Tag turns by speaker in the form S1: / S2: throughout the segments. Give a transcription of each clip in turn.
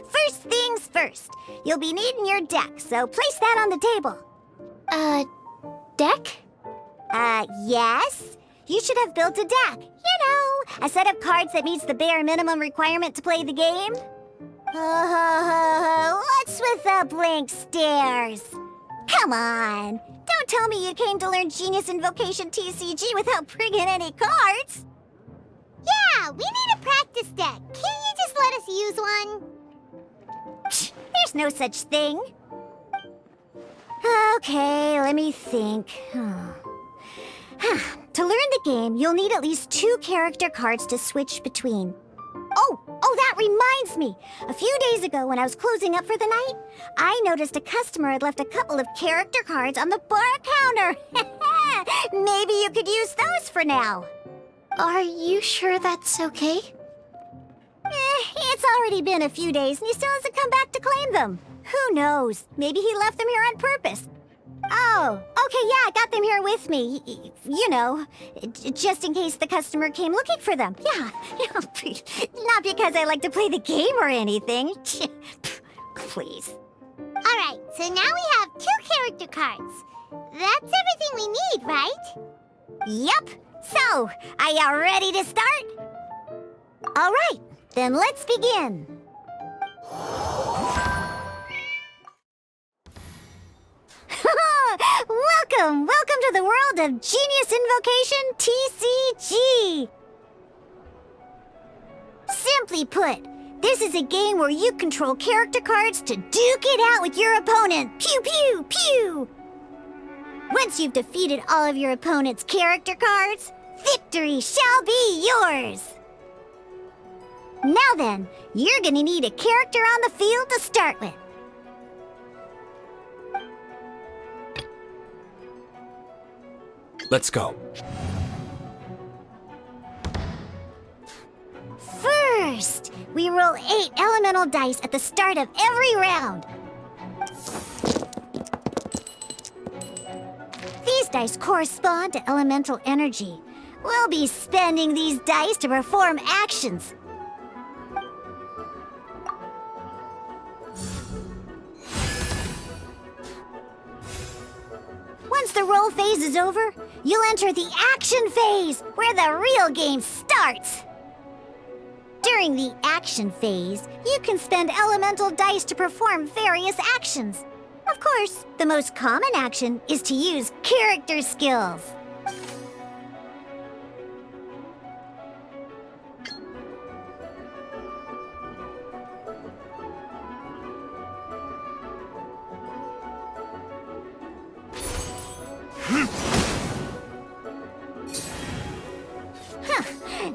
S1: First things first. You'll be needing your deck, so place that on the table.
S2: Deck?
S1: Yes. You should have built a deck. You know, a set of cards that meets the bare minimum requirement to play the game. What's with the blank stares? Come on. Don't tell me you came to learn Genius Invokation TCG without bringing any cards.
S3: Yeah, we need a practice deck. Can't you just let us use one?
S1: There's no such thing. Okay, let me think. To learn the game, you'll need at least 2 character cards to switch between. Oh, that reminds me. A few days ago, when I was closing up for the night, I noticed a customer had left a couple of character cards on the bar counter. Maybe you could use those for now.
S2: Are you sure that's okay?
S1: It's already been a few days and he still hasn't come back to claim them. Who knows? Maybe he left them here on purpose. Oh, okay, yeah, I got them here with me. You know, just in case the customer came looking for them. Yeah, not because I like to play the game or anything. Please.
S3: All right, so now we have 2 character cards. That's everything we need, right?
S1: Yep. So, are you ready to start? All right, then let's begin. Welcome to the world of Genius Invocation TCG! Simply put, this is a game where you control character cards to duke it out with your opponent. Pew, pew, pew! Once you've defeated all of your opponent's character cards, victory shall be yours! Now then, you're gonna need a character on the field to start with.
S4: Let's go.
S1: First, we roll 8 elemental dice at the start of every round. These dice correspond to elemental energy. We'll be spending these dice to perform actions. Once the roll phase is over, you'll enter the action phase, where the real game starts. During the action phase, you can spend elemental dice to perform various actions. Of course, the most common action is to use character skills.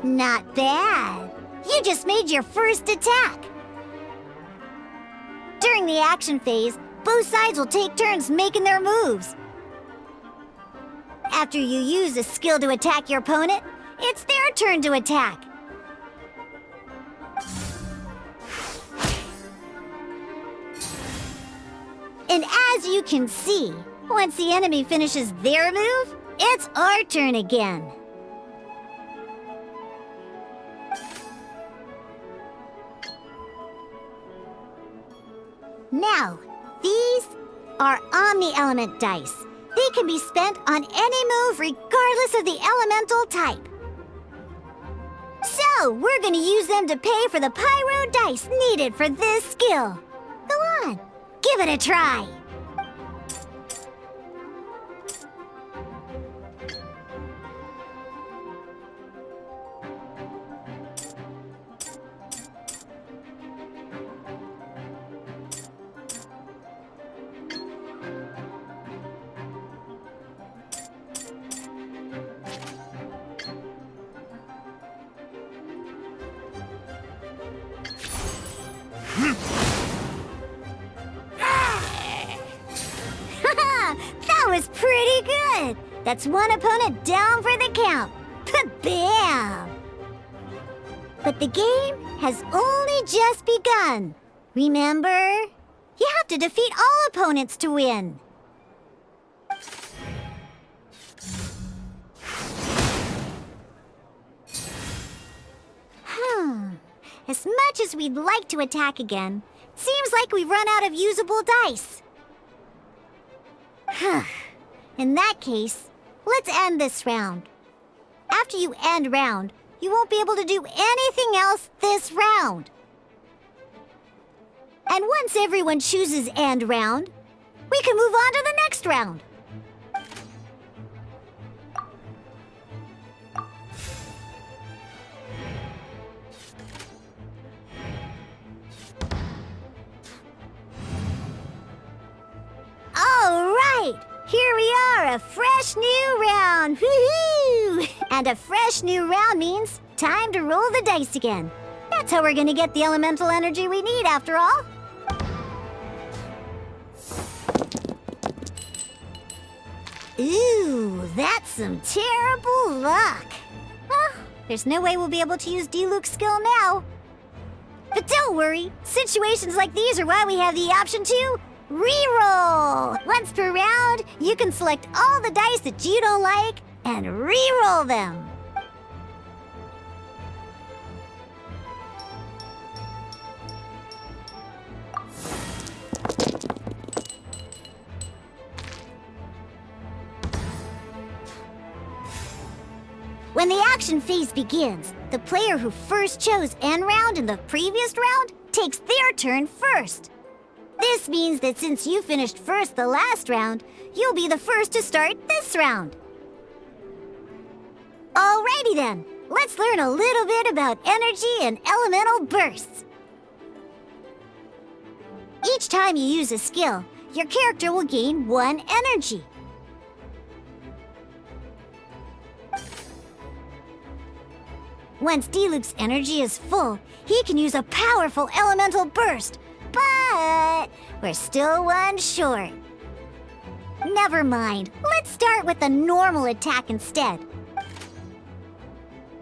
S1: Not bad. You just made your first attack. During the action phase, both sides will take turns making their moves. After you use a skill to attack your opponent, it's their turn to attack. And as you can see, once the enemy finishes their move, it's our turn again. Now, these are Omni-Element dice. They can be spent on any move regardless of the elemental type. So, we're gonna use them to pay for the pyro dice needed for this skill. Go on, give it a try. That was pretty good. That's one opponent down for the count. Bam! But the game has only just begun. Remember? You have to defeat all opponents to win. As much as we'd like to attack again, it seems like we've run out of usable dice. In that case, let's end this round. After you end round, you won't be able to do anything else this round. And once everyone chooses end round, we can move on to the next round. All right, here we are, a fresh new round. Woohoo! And a fresh new round means time to roll the dice again. That's how we're gonna get the elemental energy we need after all. Ooh, that's some terrible luck. Well, there's no way we'll be able to use Diluc's skill now. But don't worry, situations like these are why we have the option to reroll. Once per round, you can select all the dice that you don't like and reroll them. When the action phase begins, the player who first chose end round in the previous round takes their turn first. This means that since you finished first the last round, you'll be the first to start this round. Alrighty then, let's learn a little bit about energy and elemental bursts. Each time you use a skill, your character will gain 1 energy. Once Diluc's energy is full, he can use a powerful elemental burst, but we're still 1 short. Never mind, let's start with a normal attack instead.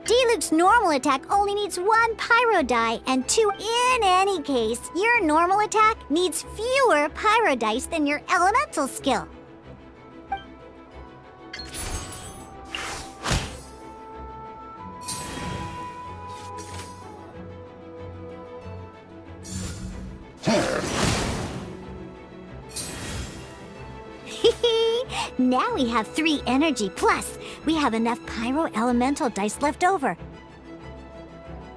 S1: Diluc's normal attack only needs 1 pyro die and 2 in any case. Your normal attack needs fewer pyro dice than your elemental skill. Now we have 3 energy, plus we have enough pyro elemental dice left over.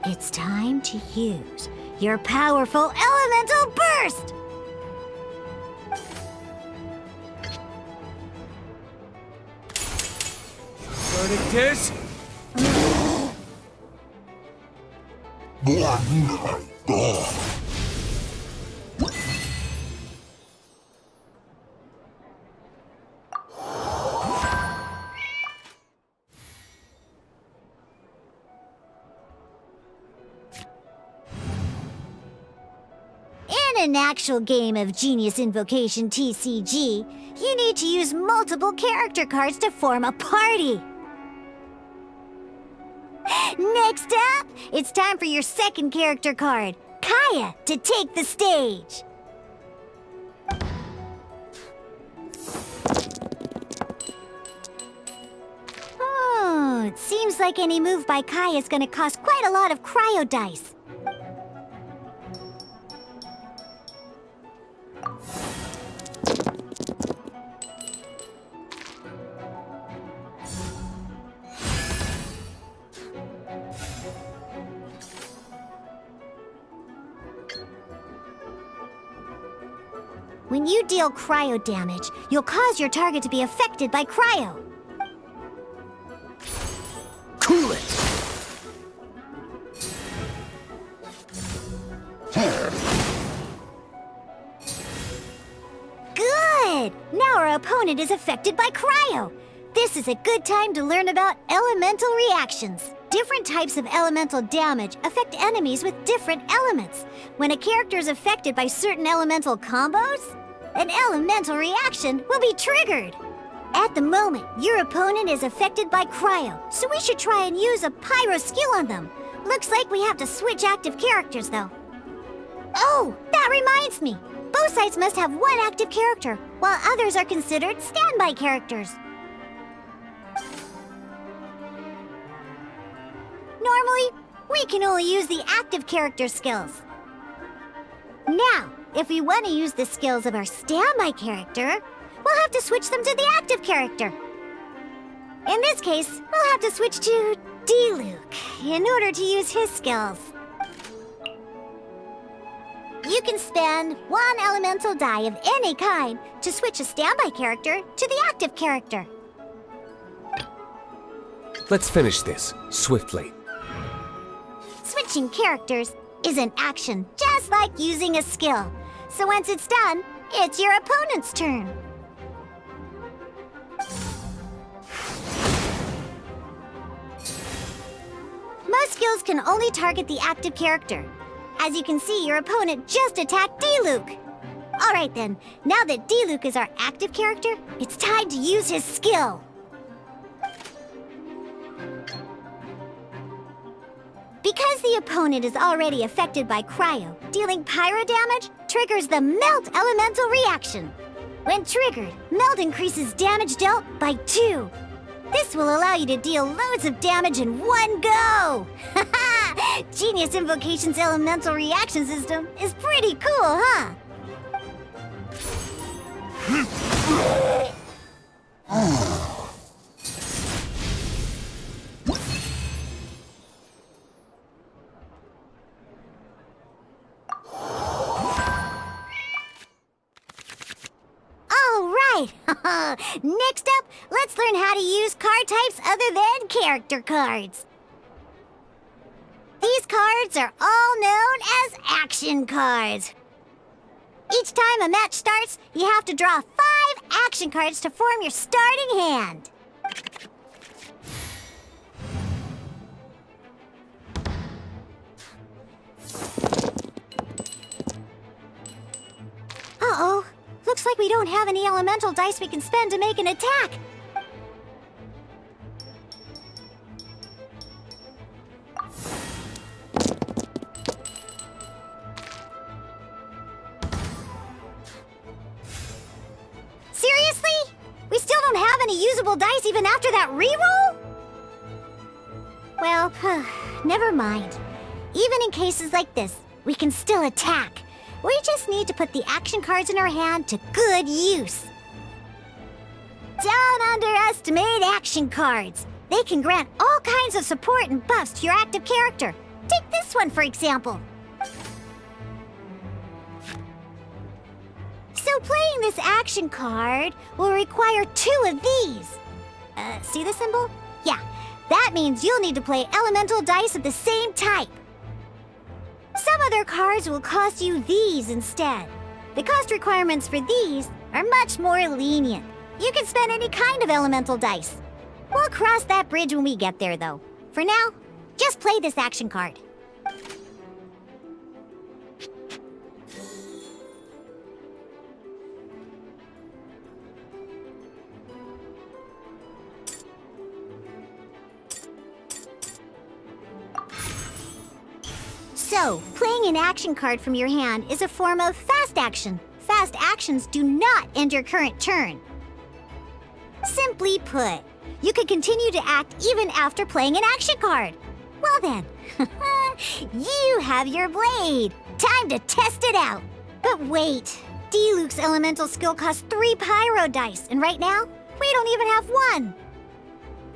S1: It's time to use your powerful elemental burst!
S4: Verdict is...
S1: In an actual game of Genius Invocation TCG, you need to use multiple character cards to form a party. Next up, it's time for your second character card, Kaya, to take the stage. Oh, it seems like any move by Kaya is going to cost quite a lot of cryo dice. When you deal cryo damage, you'll cause your target to be affected by cryo.
S4: Cool it!
S1: Good! Now our opponent is affected by cryo. This is a good time to learn about elemental reactions. Different types of elemental damage affect enemies with different elements. When a character is affected by certain elemental combos, an elemental reaction will be triggered. At the moment, your opponent is affected by cryo, so we should try and use a pyro skill on them. Looks like we have to switch active characters, though. Oh, that reminds me. Both sides must have 1 active character, while others are considered standby characters. Normally, we can only use the active character skills. Now, if we want to use the skills of our standby character, we'll have to switch them to the active character. In this case, we'll have to switch to D-Luke in order to use his skills. You can spend one elemental die of any kind to switch a standby character to the active character.
S4: Let's finish this swiftly.
S1: Switching characters is an action, just like using a skill. So once it's done, it's your opponent's turn. Most skills can only target the active character. As you can see, your opponent just attacked D-Luke. Alright then, now that D-Luke is our active character, it's time to use his skill. Because the opponent is already affected by cryo, dealing pyro damage triggers the Melt Elemental reaction. When triggered, Melt increases damage dealt by 2. This will allow you to deal loads of damage in one go! Haha! Genius Invocation's elemental reaction system is pretty cool, huh? Next up, let's learn how to use card types other than character cards. These cards are all known as action cards. Each time a match starts, you have to draw 5 action cards to form your starting hand. Uh-oh. Looks like we don't have any elemental dice we can spend to make an attack. Seriously? We still don't have any usable dice even after that reroll? Well, never mind. Even in cases like this, we can still attack. We just need to put the action cards in our hand to good use. Don't underestimate action cards. They can grant all kinds of support and buffs to your active character. Take this one, for example. So playing this action card will require 2 of these. See the symbol? Yeah, that means you'll need to play elemental dice of the same type. Some other cards will cost you these instead. The cost requirements for these are much more lenient. You can spend any kind of elemental dice. We'll cross that bridge when we get there, though. For now, just play this action card. So, playing an action card from your hand is a form of fast action. Fast actions do not end your current turn. Simply put, you can continue to act even after playing an action card. Well then, you have your blade. Time to test it out. But wait, D-Luke's elemental skill costs 3 pyro dice, and right now, we don't even have 1.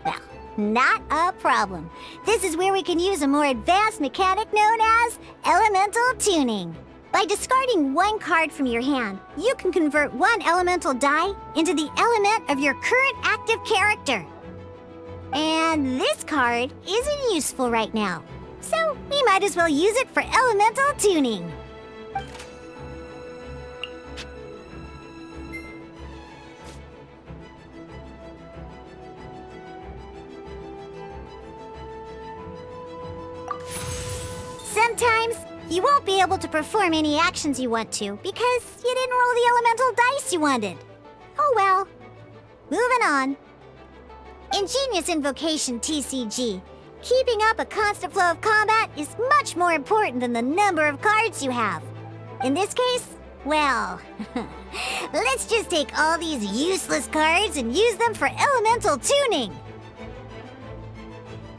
S1: Well, not a problem. This is where we can use a more advanced mechanic known as elemental tuning. By discarding 1 card from your hand, you can convert 1 elemental die into the element of your current active character. And this card isn't useful right now, so we might as well use it for elemental tuning. Sometimes, you won't be able to perform any actions you want to because you didn't roll the elemental dice you wanted. Oh well. Moving on. In Genius Invocation TCG, keeping up a constant flow of combat is much more important than the number of cards you have. In this case, well, let's just take all these useless cards and use them for elemental tuning.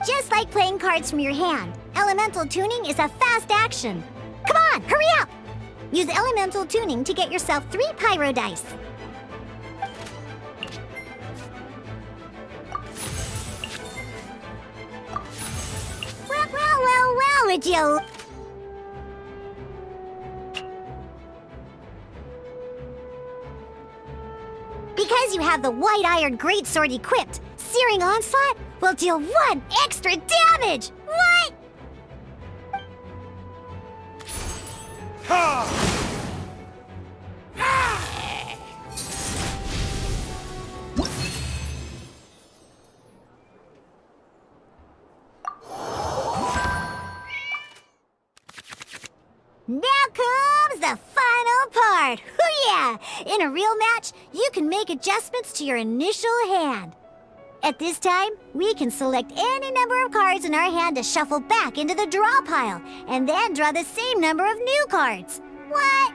S1: Just like playing cards from your hand, Elemental tuning is a fast action. Come on, hurry up! Use elemental tuning to get yourself 3 pyro dice. Well, would you... Because you have the White Iron Greatsword equipped, Searing Onslaught will deal 1 extra damage! What? Now comes the final part! Hoo-yeah! In a real match, you can make adjustments to your initial hand. At this time, we can select any number of cards in our hand to shuffle back into the draw pile, and then draw the same number of new cards. What?